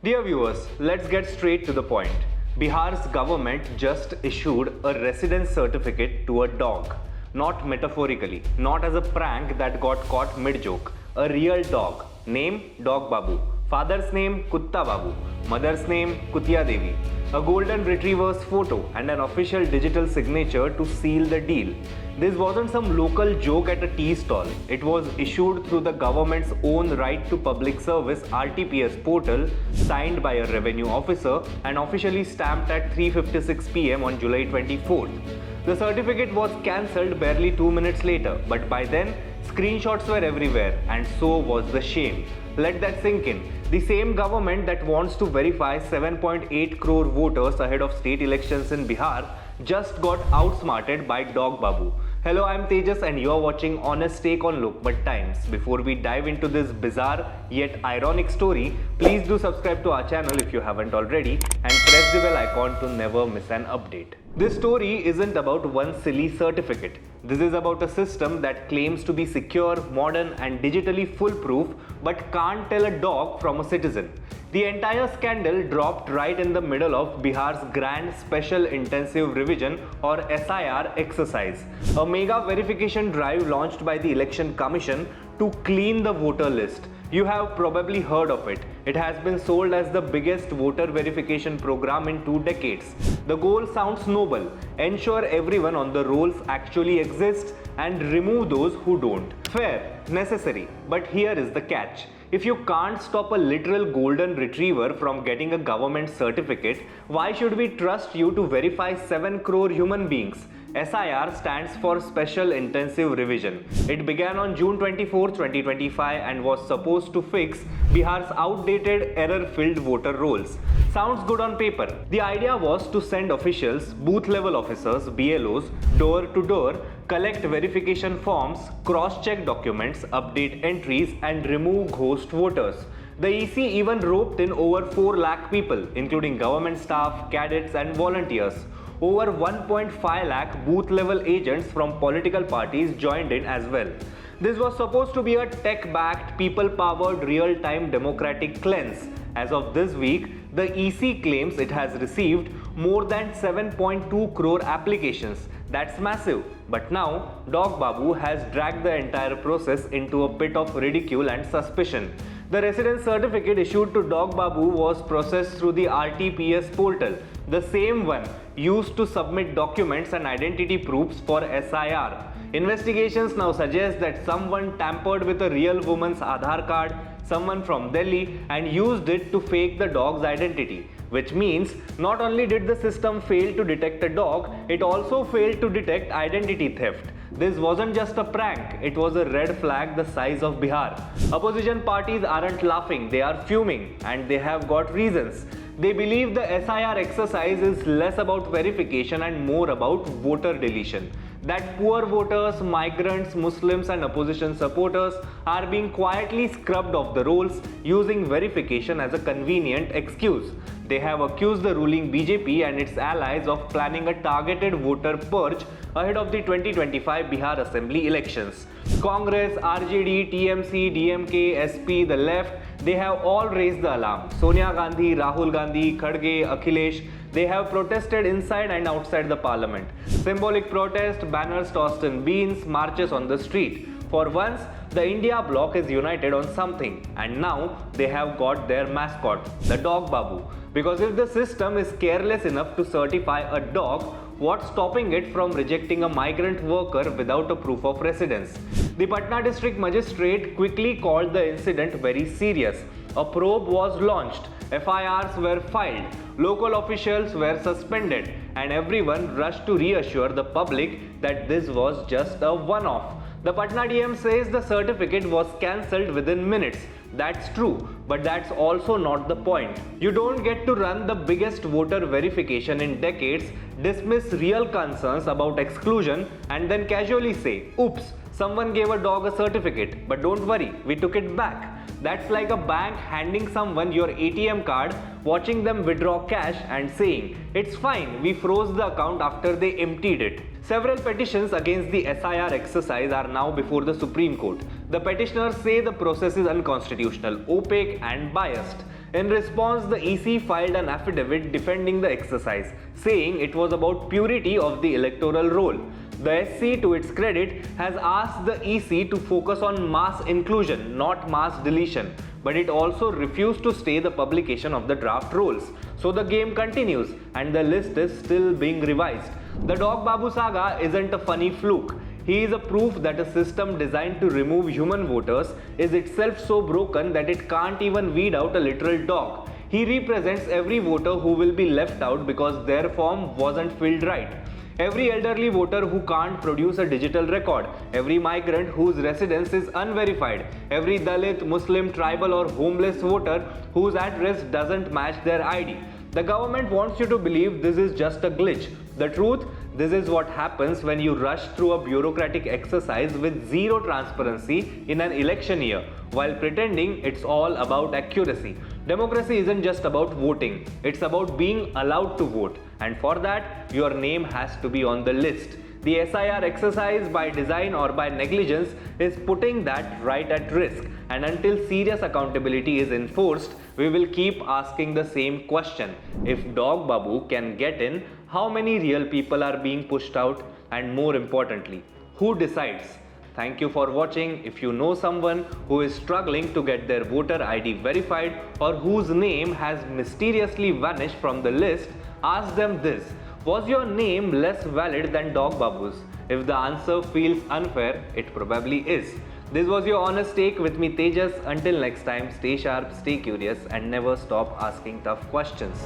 Dear viewers, let's get straight to the point. Bihar's government just issued a residence certificate to a dog. Not metaphorically, not as a prank that got caught mid-joke. A real dog. Name Dog Babu. Father's name Kutta Babu. Mother's name Kutiya Devi. A golden retriever's photo and an official digital signature to seal the deal. This wasn't some local joke at a tea stall. It was issued through the government's own Right to Public Service RTPS portal, signed by a revenue officer and officially stamped at 3:56 p.m. on July 24th. The certificate was cancelled barely 2 minutes later, but by then, screenshots were everywhere, and so was the shame. Let that sink in. The same government that wants to verify 7.8 crore voters ahead of state elections in Bihar just got outsmarted by Dog Babu. Hello, I'm Tejas and you're watching Honest Take on Lokmat Times. Before we dive into this bizarre yet ironic story, please do subscribe to our channel if you haven't already and press the bell icon to never miss an update. This story isn't about one silly certificate. This is about a system that claims to be secure, modern and digitally foolproof but can't tell a dog from a citizen. The entire scandal dropped right in the middle of Bihar's Grand Special Intensive Revision or SIR exercise, a mega verification drive launched by the Election Commission to clean the voter list. You have probably heard of it. It has been sold as the biggest voter verification program in 2 decades. The goal sounds noble: ensure everyone on the rolls actually exists and remove those who don't. Fair, necessary, but here is the catch. If you can't stop a literal golden retriever from getting a government certificate, why should we trust you to verify 7 crore human beings? SIR stands for Special Intensive Revision. It began on June 24, 2025 and was supposed to fix Bihar's outdated, error-filled voter rolls. Sounds good on paper. The idea was to send officials, booth-level officers, BLOs, door to door, collect verification forms, cross-check documents, update entries and remove ghost voters. The EC even roped in over 4 lakh people, including government staff, cadets and volunteers. Over 1.5 lakh booth-level agents from political parties joined in as well. This was supposed to be a tech-backed, people-powered, real-time democratic cleanse. As of this week, the EC claims it has received more than 7.2 crore applications. That's massive. But now, Dog Babu has dragged the entire process into a bit of ridicule and suspicion. The residence certificate issued to Dog Babu was processed through the RTPS portal, the same one used to submit documents and identity proofs for SIR. Investigations now suggest that someone tampered with a real woman's Aadhaar card, someone from Delhi, and used it to fake the dog's identity. Which means not only did the system fail to detect a dog, it also failed to detect identity theft. This wasn't just a prank, it was a red flag the size of Bihar. Opposition parties aren't laughing, they are fuming, and they have got reasons. They believe the SIR exercise is less about verification and more about voter deletion. That poor voters, migrants, Muslims and opposition supporters are being quietly scrubbed off the rolls using verification as a convenient excuse. They have accused the ruling BJP and its allies of planning a targeted voter purge ahead of the 2025 Bihar Assembly elections. Congress, RJD, TMC, DMK, SP, the left, they have all raised the alarm. Sonia Gandhi, Rahul Gandhi, Khadge, Akhilesh, they have protested inside and outside the parliament. Symbolic protest, banners tossed in beans, marches on the street. For once, the India bloc is united on something, and now they have got their mascot, the Dog Babu. Because if the system is careless enough to certify a dog, what's stopping it from rejecting a migrant worker without a proof of residence? The Patna district magistrate quickly called the incident very serious. A probe was launched, FIRs were filed, local officials were suspended, and everyone rushed to reassure the public that this was just a one-off. The Patna DM says the certificate was cancelled within minutes. That's true, but that's also not the point. You don't get to run the biggest voter verification in decades, dismiss real concerns about exclusion, and then casually say, oops, someone gave a dog a certificate, but don't worry, we took it back. That's like a bank handing someone your ATM card, watching them withdraw cash and saying, it's fine, we froze the account after they emptied it. Several petitions against the SIR exercise are now before the Supreme Court. The petitioners say the process is unconstitutional, opaque and biased. In response, the EC filed an affidavit defending the exercise, saying it was about purity of the electoral roll. The SC, to its credit, has asked the EC to focus on mass inclusion, not mass deletion, but it also refused to stay the publication of the draft rolls. So the game continues, and the list is still being revised. The Dog Babu saga isn't a funny fluke. He is a proof that a system designed to remove human voters is itself so broken that it can't even weed out a literal dog. He represents every voter who will be left out because their form wasn't filled right. Every elderly voter who can't produce a digital record, every migrant whose residence is unverified, every Dalit, Muslim, tribal or homeless voter whose address doesn't match their ID. The government wants you to believe this is just a glitch. The truth, this is what happens when you rush through a bureaucratic exercise with zero transparency in an election year, while pretending it's all about accuracy. Democracy isn't just about voting, it's about being allowed to vote. And for that, your name has to be on the list. The SIR exercise, by design or by negligence, is putting that right at risk. And until serious accountability is enforced, we will keep asking the same question. If Dog Babu can get in, how many real people are being pushed out? And more importantly, who decides? Thank you for watching. If you know someone who is struggling to get their voter ID verified or whose name has mysteriously vanished from the list, ask them this. Was your name less valid than Dog Babu's? If the answer feels unfair, it probably is. This was your honest take with me, Tejas. Until next time, stay sharp, stay curious, and never stop asking tough questions.